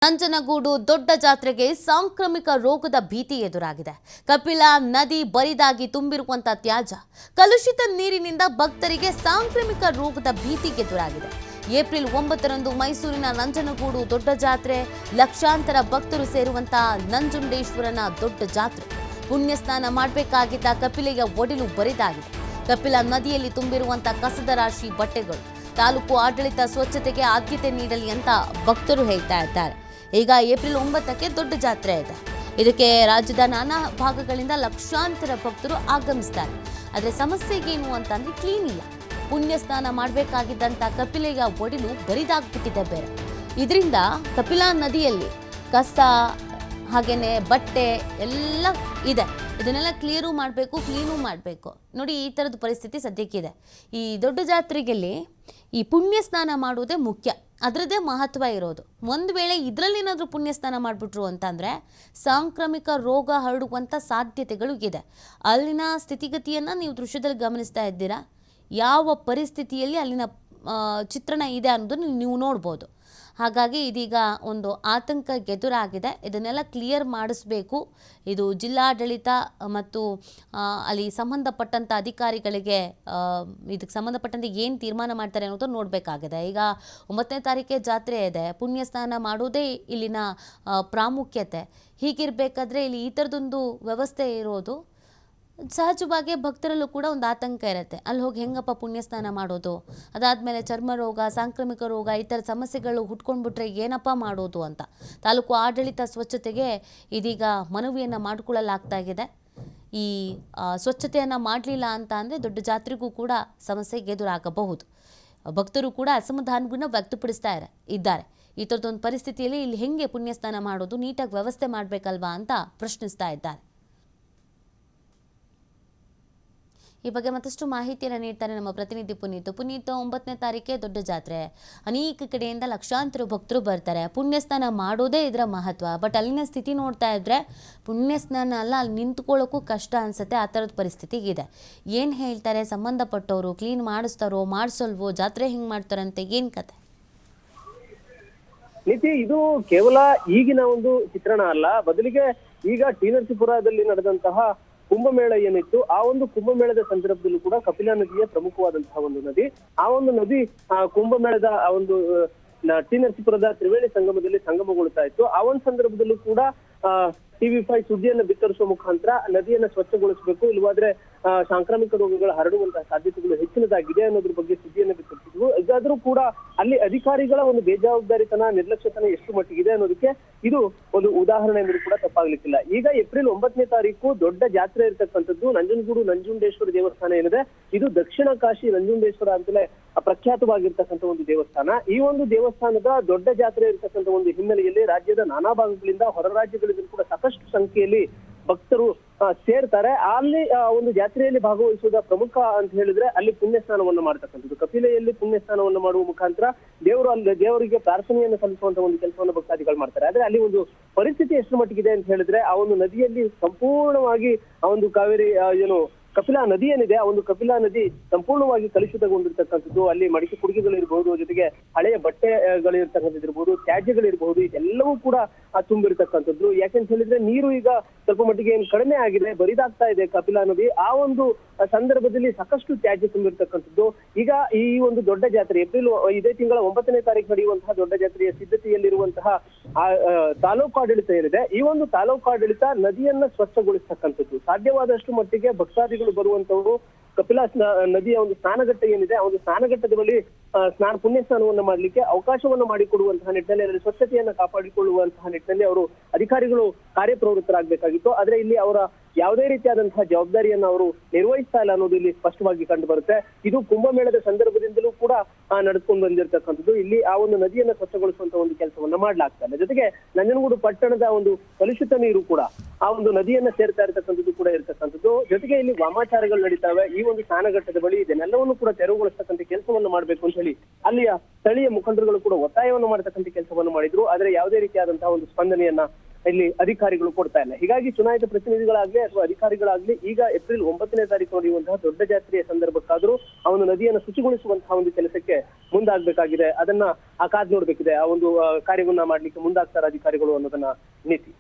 ನಂಜನಗೂಡು ದೊಡ್ಡ ಜಾತ್ರೆಗೆ ಸಾಂಕ್ರಾಮಿಕ ರೋಗದ ಭೀತಿ ಎದುರಾಗಿದೆ. ಕಪಿಲಾ ನದಿ ಬರಿದಾಗಿ ತುಂಬಿರುವಂತ ತ್ಯಾಜ್ಯ, ಕಲುಷಿತ ನೀರಿನಿಂದ ಭಕ್ತರಿಗೆ ಸಾಂಕ್ರಾಮಿಕ ರೋಗದ ಭೀತಿ ಎದುರಾಗಿದೆ. ಏಪ್ರಿಲ್ 9ರಂದು ಮೈಸೂರಿನ ನಂಜನಗೂಡು ದೊಡ್ಡ ಜಾತ್ರೆ, ಲಕ್ಷಾಂತರ ಭಕ್ತರು ಸೇರುವಂತ ನಂಜುಂಡೇಶ್ವರನ ದೊಡ್ಡ ಜಾತ್ರೆ. ಪುಣ್ಯ ಸ್ನಾನ ಮಾಡಬೇಕಾಗಿದ್ದ ಕಪಿಲೆಯ ಒಡಿಲು ಬರಿದಾಗಿದೆ. ಕಪಿಲಾ ನದಿಯಲ್ಲಿ ತುಂಬಿರುವಂತ ಕಸದ ರಾಶಿ, ಬಟ್ಟೆಗಳು. ತಾಲೂಕು ಆಡಳಿತ ಸ್ವಚ್ಛತೆಗೆ ಆದ್ಯತೆ ನೀಡಲಿ ಅಂತ ಭಕ್ತರು ಹೇಳ್ತಾ ಇದ್ದಾರೆ. ಈಗ ಏಪ್ರಿಲ್ 9ಕ್ಕೆ ದೊಡ್ಡ ಜಾತ್ರೆ ಇದೆ. ಇದಕ್ಕೆ ರಾಜ್ಯದ ನಾನಾ ಭಾಗಗಳಿಂದ ಲಕ್ಷಾಂತರ ಭಕ್ತರು ಆಗಮಿಸ್ತಾರೆ. ಆದರೆ ಸಮಸ್ಯೆಗೇನು ಅಂತಂದ್ರೆ ಕ್ಲೀನ್ ಇಲ್ಲ. ಪುಣ್ಯ ಸ್ನಾನ ಮಾಡಬೇಕಾಗಿದ್ದಂಥ ಕಪಿಲೆಯ ಒಡಿಲು ಬರಿದಾಗ್ಬಿಟ್ಟಿದೆ ಬೇರೆ. ಇದರಿಂದ ಕಪಿಲಾ ನದಿಯಲ್ಲಿ ಕಸ ಹಾಗೇನೆ ಬಟ್ಟೆ ಎಲ್ಲ ಇದೆ. ಇದನ್ನೆಲ್ಲ ಕ್ಲೀನು ಮಾಡಬೇಕು. ನೋಡಿ, ಈ ಥರದ ಪರಿಸ್ಥಿತಿ ಸದ್ಯಕ್ಕಿದೆ. ಈ ದೊಡ್ಡ ಜಾತ್ರೆಯಲ್ಲಿ ಈ ಪುಣ್ಯ ಸ್ನಾನ ಮಾಡುವುದೇ ಮುಖ್ಯ, ಅದರದ್ದೇ ಮಹತ್ವ ಇರೋದು. ಒಂದು ವೇಳೆ ಇದರಲ್ಲೇನಾದರೂ ಪುಣ್ಯ ಸ್ನಾನ ಮಾಡಿಬಿಟ್ರು ಅಂತಂದರೆ ಸಾಂಕ್ರಾಮಿಕ ರೋಗ ಹರಡುವಂಥ ಸಾಧ್ಯತೆಗಳು ಇದೆ. ಅಲ್ಲಿನ ಸ್ಥಿತಿಗತಿಯನ್ನು ನೀವು ದೃಶ್ಯದಲ್ಲಿ ಗಮನಿಸ್ತಾ ಇದ್ದೀರಾ. ಯಾವ ಪರಿಸ್ಥಿತಿಯಲ್ಲಿ ಅಲ್ಲಿನ ಚಿತ್ರಣ ಇದೆ ಅನ್ನೋದನ್ನು ನೀವು ನೋಡ್ಬೋದು. ಹಾಗಾಗಿ ಇದೀಗ ಒಂದು ಆತಂಕ ಎದುರಾಗಿದೆ. ಇದನ್ನೆಲ್ಲ ಕ್ಲಿಯರ್ ಮಾಡಿಸ್ಬೇಕು. ಇದು ಜಿಲ್ಲಾಡಳಿತ ಮತ್ತು ಅಲ್ಲಿ ಸಂಬಂಧಪಟ್ಟಂಥ ಅಧಿಕಾರಿಗಳಿಗೆ ಇದಕ್ಕೆ ಸಂಬಂಧಪಟ್ಟಂತೆ ಏನು ತೀರ್ಮಾನ ಮಾಡ್ತಾರೆ ಅನ್ನೋದು ನೋಡಬೇಕಾಗಿದೆ. ಈಗ 9ನೇ ತಾರೀಕೆ ಜಾತ್ರೆ ಇದೆ. ಪುಣ್ಯ ಸ್ನಾನ ಮಾಡೋದೇ ಇಲ್ಲಿನ ಪ್ರಾಮುಖ್ಯತೆ. ಹೀಗಿರಬೇಕಾದ್ರೆ ಇಲ್ಲಿ ಈ ಥರದೊಂದು ವ್ಯವಸ್ಥೆ ಇರೋದು ಸಹಜವಾಗಿ ಭಕ್ತರಲ್ಲೂ ಕೂಡ ಒಂದು ಆತಂಕ ಇರುತ್ತೆ. ಅಲ್ಲಿ ಹೋಗಿ ಹೆಂಗಪ್ಪ ಪುಣ್ಯ ಸ್ನಾನ ಮಾಡೋದು, ಅದಾದಮೇಲೆ ಚರ್ಮ ರೋಗ, ಸಾಂಕ್ರಾಮಿಕ ರೋಗ ಈ ಥರ ಸಮಸ್ಯೆಗಳು ಹುಟ್ಕೊಂಡ್ಬಿಟ್ರೆ ಏನಪ್ಪ ಮಾಡೋದು ಅಂತ ತಾಲೂಕು ಆಡಳಿತ ಸ್ವಚ್ಛತೆಗೆ ಇದೀಗ ಮನವಿಯನ್ನು ಮಾಡಿಕೊಳ್ಳಲಾಗ್ತಾ ಇದೆ. ಈ ಸ್ವಚ್ಛತೆಯನ್ನು ಮಾಡಲಿಲ್ಲ ಅಂತ ಅಂದರೆ ದೊಡ್ಡ ಜಾತ್ರೆಗೂ ಕೂಡ ಸಮಸ್ಯೆಗೆ ಎದುರಾಗಬಹುದು. ಭಕ್ತರು ಕೂಡ ಅಸಮಾಧಾನವನ್ನು ವ್ಯಕ್ತಪಡಿಸ್ತಾ ಇದ್ದಾರೆ. ಈ ಥರದೊಂದು ಪರಿಸ್ಥಿತಿಯಲ್ಲಿ ಇಲ್ಲಿ ಹೆಂಗೆ ಪುಣ್ಯ ಸ್ನಾನ ಮಾಡೋದು, ನೀಟಾಗಿ ವ್ಯವಸ್ಥೆ ಮಾಡಬೇಕಲ್ವಾ ಅಂತ ಪ್ರಶ್ನಿಸ್ತಾ ಇದ್ದಾರೆ. ಈ ಬಗ್ಗೆ ಮತ್ತಷ್ಟು ಮಾಹಿತಿಯನ್ನು ನೀಡ್ತಾರೆ ನಮ್ಮ ಪ್ರತಿನಿಧಿ ಪುನೀತ್. 9ನೇ ತಾರೀಕೆ ದೊಡ್ಡ ಜಾತ್ರೆ, ಅನೇಕ ಕಡೆಯಿಂದ ಲಕ್ಷಾಂತರ ಭಕ್ತರು ಬರ್ತಾರೆ. ಪುಣ್ಯ ಸ್ನಾನ ಮಾಡೋದೇ ಇದರ ಮಹತ್ವ. ಬಟ್ ಅಲ್ಲಿನ ಸ್ಥಿತಿ ನೋಡ್ತಾ ಇದ್ರೆ ಪುಣ್ಯ ಸ್ನಾನ ಅಲ್ಲ, ಅಲ್ಲಿ ನಿಂತ್ಕೊಳ್ಳೋಕ್ಕೂ ಕಷ್ಟ ಅನ್ಸುತ್ತೆ. ಆ ಥರದ ಪರಿಸ್ಥಿತಿಗಿದೆ. ಏನು ಹೇಳ್ತಾರೆ ಸಂಬಂಧಪಟ್ಟವರು? ಕ್ಲೀನ್ ಮಾಡಿಸ್ತಾರೋ ಮಾಡಿಸಲ್ವೋ? ಜಾತ್ರೆ ಹಿಂಗೆ ಮಾಡ್ತಾರಂತೆ, ಏನು ಕತೆ? ನೀತಿ, ಇದು ಕೇವಲ ಈಗಿನ ಒಂದು ಚಿತ್ರಣ ಅಲ್ಲ, ಬದಲಿಗೆ ಈಗ ಟಿ ನರಸೀಪುರದಲ್ಲಿ ನಡೆದಂತಹ ಕುಂಭಮೇಳ ಏನಿತ್ತು, ಆ ಒಂದು ಕುಂಭಮೇಳದ ಸಂದರ್ಭದಲ್ಲೂ ಕೂಡ ಕಪಿಲಾ ನದಿಯೇ ಪ್ರಮುಖವಾದಂತಹ ಒಂದು ನದಿ. ಆ ಒಂದು ನದಿ ಕುಂಭಮೇಳದ ಆ ಒಂದು ಟಿ ನರಸೀಪುರದ ತ್ರಿವೇಣಿ ಸಂಗಮದಲ್ಲಿ ಸಂಗಮಗೊಳ್ತಾ ಇತ್ತು. ಆ ಒಂದು ಸಂದರ್ಭದಲ್ಲೂ ಕೂಡ TV5 ಸುದ್ದಿಯನ್ನು ಬಿತ್ತರಿಸುವ ಮುಖಾಂತರ ನದಿಯನ್ನು ಸ್ವಚ್ಛಗೊಳಿಸಬೇಕು, ಇಲ್ಲವಾದ್ರೆ ಸಾಂಕ್ರಾಮಿಕ ರೋಗಗಳು ಹರಡುವಂತಹ ಸಾಧ್ಯತೆಗಳು ಹೆಚ್ಚಿನದಾಗಿದೆ ಅನ್ನೋದ್ರ ಬಗ್ಗೆ ಸುದ್ದಿಯನ್ನು ಬಿತ್ತರಿಸಿದ್ವು. ಇದಾದ್ರೂ ಕೂಡ ಅಲ್ಲಿ ಅಧಿಕಾರಿಗಳ ಒಂದು ಬೇಜವಾಬ್ದಾರಿತನ, ನಿರ್ಲಕ್ಷ್ಯತನ ಎಷ್ಟು ಮಟ್ಟಿಗಿದೆ ಅನ್ನೋದಕ್ಕೆ ಇದು ಒಂದು ಉದಾಹರಣೆ ಎಂದು ಕೂಡ ತಪ್ಪಾಗ್ಲಿಕ್ಕಿಲ್ಲ. ಈಗ ಏಪ್ರಿಲ್ 9ನೇ ತಾರೀಕು ದೊಡ್ಡ ಜಾತ್ರೆ ಇರ್ತಕ್ಕಂಥದ್ದು ನಂಜನಗೂಡು ನಂಜುಂಡೇಶ್ವರ ದೇವಸ್ಥಾನ ಏನಿದೆ, ಇದು ದಕ್ಷಿಣ ಕಾಶಿ ನಂಜುಂಡೇಶ್ವರ ಅಂತಲೇ ಪ್ರಖ್ಯಾತವಾಗಿರ್ತಕ್ಕಂಥ ಒಂದು ದೇವಸ್ಥಾನ. ಈ ಒಂದು ದೇವಸ್ಥಾನದ ದೊಡ್ಡ ಜಾತ್ರೆ ಇರ್ತಕ್ಕಂಥ ಒಂದು ಹಿನ್ನೆಲೆಯಲ್ಲಿ ರಾಜ್ಯದ ನಾನಾ ಭಾಗಗಳಿಂದ, ಹೊರ ರಾಜ್ಯಗಳಿಂದ ಕೂಡ ಸಾಕಷ್ಟು ಸಂಖ್ಯೆಯಲ್ಲಿ ಭಕ್ತರು ಸೇರ್ತಾರೆ. ಅಲ್ಲಿ ಒಂದು ಜಾತ್ರೆಯಲ್ಲಿ ಭಾಗವಹಿಸುವುದ ಪ್ರಮುಖ ಅಂತ ಹೇಳಿದ್ರೆ ಅಲ್ಲಿ ಪುಣ್ಯ ಸ್ನಾನವನ್ನು ಮಾಡ್ತಕ್ಕಂಥದ್ದು. ಕಪಿಲೆಯಲ್ಲಿ ಪುಣ್ಯ ಸ್ನಾನವನ್ನು ಮಾಡುವ ಮುಖಾಂತರ ದೇವರಿಗೆ ಪ್ರಾರ್ಥನೆಯನ್ನು ಸಲ್ಲಿಸುವಂತ ಒಂದು ಕೆಲಸವನ್ನು ಭಕ್ತಾದಿಗಳು ಮಾಡ್ತಾರೆ. ಆದ್ರೆ ಅಲ್ಲಿ ಒಂದು ಪರಿಸ್ಥಿತಿ ಎಷ್ಟು ಮಟ್ಟಿಗಿದೆ ಅಂತ ಹೇಳಿದ್ರೆ, ಆ ಒಂದು ನದಿಯಲ್ಲಿ ಸಂಪೂರ್ಣವಾಗಿ ಆ ಒಂದು ಕಾವೇರಿ ಕಪಿಲಾ ನದಿ ಏನಿದೆ, ಆ ಒಂದು ಕಪಿಲಾ ನದಿ ಸಂಪೂರ್ಣವಾಗಿ ಕಲುಷಿತಗೊಂಡಿರ್ತಕ್ಕಂಥದ್ದು. ಅಲ್ಲಿ ಮಡಿಕೆ ಕುಡಿಗೆಗಳಿರ್ಬಹುದು, ಜೊತೆಗೆ ಹಳೆಯ ಬಟ್ಟೆಗಳಿರ್ತಕ್ಕಂಥದ್ದು ಇರ್ಬಹುದು, ತ್ಯಾಜ್ಯಗಳಿರ್ಬಹುದು, ಇದೆಲ್ಲವೂ ಕೂಡ ತುಂಬಿರ್ತಕ್ಕಂಥದ್ದು. ಯಾಕೆಂತ ಹೇಳಿದ್ರೆ ನೀರು ಈಗ ಸ್ವಲ್ಪ ಮಟ್ಟಿಗೆ ಏನು ಕಡಿಮೆ ಆಗಿದೆ, ಬರಿದಾಗ್ತಾ ಇದೆ ಕಪಿಲಾ ನದಿ. ಆ ಒಂದು ಸಂದರ್ಭದಲ್ಲಿ ಸಾಕಷ್ಟು ತ್ಯಾಜ್ಯ ತುಂಬಿರ್ತಕ್ಕಂಥದ್ದು. ಈಗ ಈ ಒಂದು ದೊಡ್ಡ ಜಾತ್ರೆ ಇದೇ ತಿಂಗಳ 9ನೇ ತಾರೀಕು ನಡೆಯುವಂತಹ ದೊಡ್ಡ ಜಾತ್ರೆಯ ಸಿದ್ಧತೆಯಲ್ಲಿರುವಂತಹ ತಾಲೂಕು ಆಡಳಿತ ಏನಿದೆ, ಈ ಒಂದು ತಾಲೂಕು ಆಡಳಿತ ನದಿಯನ್ನ ಸ್ವಚ್ಛಗೊಳಿಸ್ತಕ್ಕಂಥದ್ದು. ಸಾಧ್ಯವಾದಷ್ಟು ಮಟ್ಟಿಗೆ ಭಕ್ತಾದಿಗಳು ಬರುವಂತವರು ಕಪಿಲಾ ನದಿಯ ಒಂದು ಸ್ನಾನಘಟ್ಟ ಏನಿದೆ, ಆ ಒಂದು ಸ್ನಾನಘಟ್ಟದ ಬಳಿ ಪುಣ್ಯ ಸ್ನಾನವನ್ನು ಮಾಡ್ಲಿಕ್ಕೆ ಅವಕಾಶವನ್ನು ಮಾಡಿಕೊಡುವಂತಹ ನಿಟ್ಟಿನಲ್ಲಿ, ಅದರಲ್ಲಿ ಸ್ವಚ್ಛತೆಯನ್ನು ಕಾಪಾಡಿಕೊಳ್ಳುವಂತಹ ನಿಟ್ಟಿನಲ್ಲಿ ಅವರು ಅಧಿಕಾರಿಗಳು ಕಾರ್ಯಪ್ರವೃತ್ತರಾಗಬೇಕಾಗಿತ್ತು. ಆದ್ರೆ ಇಲ್ಲಿ ಅವರ ಯಾವುದೇ ರೀತಿಯಾದಂತಹ ಜವಾಬ್ದಾರಿಯನ್ನು ಅವರು ನಿರ್ವಹಿಸ್ತಾ ಇಲ್ಲ ಅನ್ನೋದು ಇಲ್ಲಿ ಸ್ಪಷ್ಟವಾಗಿ ಕಂಡು ಬರುತ್ತೆ. ಇದು ಕುಂಭಮೇಳದ ಸಂದರ್ಭದಿಂದಲೂ ಕೂಡ ನಡೆದುಕೊಂಡು ಬಂದಿರತಕ್ಕಂಥದ್ದು. ಇಲ್ಲಿ ಆ ಒಂದು ನದಿಯನ್ನು ಸ್ವಚ್ಛಗೊಳಿಸುವಂತ ಒಂದು ಕೆಲಸವನ್ನ ಮಾಡ್ಲಾಗ್ತಾ ಇಲ್ಲ. ಜೊತೆಗೆ ನಂಜನಗೂಡು ಪಟ್ಟಣದ ಒಂದು ಕಲುಷಿತ ನೀರು ಕೂಡ ಆ ಒಂದು ನದಿಯನ್ನ ಸೇರ್ತಾ ಇರತಕ್ಕಂಥದ್ದು ಕೂಡ ಇರತಕ್ಕಂಥದ್ದು. ಜೊತೆಗೆ ಇಲ್ಲಿ ವಾಮಾಚಾರಗಳು ನಡೀತಾವೆ. ಈ ಒಂದು ಸ್ನಾನಘಟ್ಟದ ಬಳಿ ಇದನ್ನೆಲ್ಲವನ್ನು ಕೂಡ ತೆರವುಗೊಳಿಸ್ತಕ್ಕಂಥ ಕೆಲಸವನ್ನು ಮಾಡ್ಬೇಕು ಅಂತ ಹೇಳಿ ಅಲ್ಲಿಯ ಸ್ಥಳೀಯ ಮುಖಂಡರುಗಳು ಕೂಡ ಒತ್ತಾಯವನ್ನು ಮಾಡತಕ್ಕಂಥ ಕೆಲಸವನ್ನು ಮಾಡಿದ್ರು. ಆದ್ರೆ ಯಾವುದೇ ರೀತಿಯಾದಂತಹ ಒಂದು ಸ್ಪಂದನೆಯನ್ನ ಇಲ್ಲಿ ಅಧಿಕಾರಿಗಳು ಕೊಡ್ತಾ ಇಲ್ಲ. ಹೀಗಾಗಿ ಚುನಾಯಿತ ಪ್ರತಿನಿಧಿಗಳಾಗ್ಲಿ ಅಥವಾ ಅಧಿಕಾರಿಗಳಾಗ್ಲಿ ಈಗ ಏಪ್ರಿಲ್ 9ನೇ ತಾರೀಕು ನಡೆಯುವಂತಹ ದೊಡ್ಡ ಜಾತ್ರೆಯ ಸಂದರ್ಭಕ್ಕಾದ್ರೂ ಆ ಒಂದು ನದಿಯನ್ನು ಶುಚಿಗೊಳಿಸುವಂತಹ ಒಂದು ಕೆಲಸಕ್ಕೆ ಮುಂದಾಗಬೇಕಾಗಿದೆ. ಅದನ್ನ ಕಾದ್ ನೋಡ್ಬೇಕಿದೆ. ಆ ಒಂದು ಕಾರ್ಯವನ್ನ ಮಾಡ್ಲಿಕ್ಕೆ ಮುಂದಾಗ್ತಾರೆ ಅಧಿಕಾರಿಗಳು ಅನ್ನೋದನ್ನ ನೀತಿ.